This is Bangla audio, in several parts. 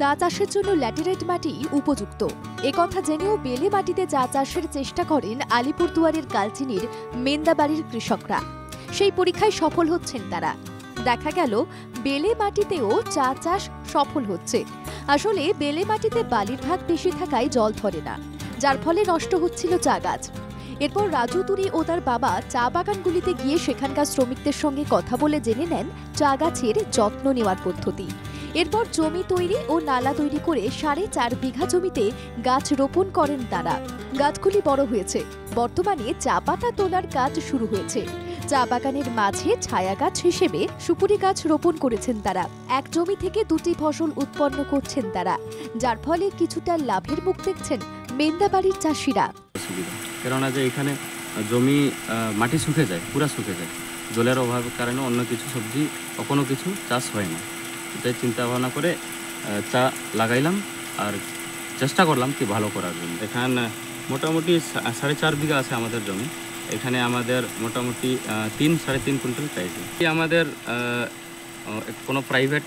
চা চাষের জন্য ল্যাটেরাইট মাটি উপযুক্ত একথা জেনেও বেলে মাটিতে চা চাষের চেষ্টা করেন আলিপুরদুয়ারের কালচিনির মেন্দাবাড়ির কৃষকরা। সেই পরীক্ষায় সফল হচ্ছেন তারা। দেখা গেল বেলে মাটিতেও চা চাষ সফল হচ্ছে। আসলে বেলে মাটিতে বালির ভাগ বেশি থাকায় জল ধরে না, যার ফলে নষ্ট হচ্ছিল চা গাছ। এরপর রাজু তুরি ও তার বাবা চা বাগানগুলিতে গিয়ে সেখানকার শ্রমিকদের সঙ্গে কথা বলে জেনে নেন চা গাছের যত্ন নেওয়ার পদ্ধতি। এরপর জমি তৈরি ও নালা তৈরি করে 4.5 বিঘা জমিতে গাছ রোপণ করেন তারা। গাছগুলি বড় হয়েছে। বর্তমানে চা পাতা তোলার কাজ শুরু হয়েছে। চা বাগানের মাঝে ছায়া গাছ হিসেবে সুপুরি গাছ রোপণ করেছেন তারা। এক জমি থেকে 2টি ফসল উৎপন্ন করছেন তারা, যার ফলে কিছুটা লাভের মুখ দেখছেন মেন্দাবাড়ির চাষিরা। কেননা যে এখানে জমি মাটি শুকে যায়, পুরা শুকে যায়, জলের অভাবের কারণে অন্য কিছু সবজি কখনো কিছু চাষ হয় না। এটাই চিন্তা ভাবনা করে চা লাগাইলাম আর চেষ্টা করলাম কি ভালো করার জন্য। এখানে মোটামুটি 4.5 বিঘা আছে আমাদের জমি। এখানে আমাদের মোটামুটি 3-3.5 কুইন্টাল চাইছে। আমাদের কোনো প্রাইভেট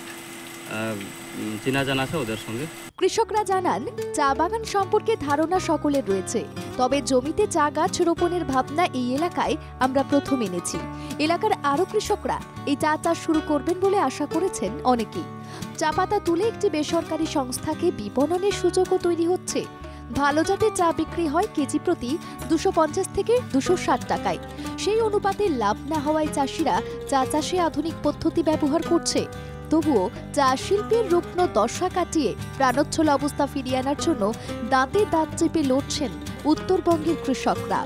চেনা জানা আছে ওদের সঙ্গে। কৃষকরা জানান, চা বাগান সম্পর্কে ধারণা সকলের রয়েছে, তবে জমিতে চা গাছ রোপণের ভাবনা এই এলাকায় আমরা প্রথম এনেছি। এলাকার আরো কৃষকরা এই চা চাষ শুরু করবেন বলে আশা করেছেন অনেকেই। চা পাতা তুলে একটি বেসরকারি সংস্থাকে বিপণনের সুযোগও তৈরি হচ্ছে। ভালো জাতের চা বিক্রি হয় কেজি প্রতি 250 থেকে 260 টাকায়। সেই অনুপাতে লাভ না হওয়ায় চাষিরা চা চাষে আধুনিক পদ্ধতি ব্যবহার করছে। তবুও চা শিল্পের রুগ্ন দশা কাটিয়ে প্রাণোচ্ছল অবস্থা ফিরিয়ে আনার জন্য দাঁতে দাঁত চেপে লড়ছেন উত্তরবঙ্গের কৃষকরা।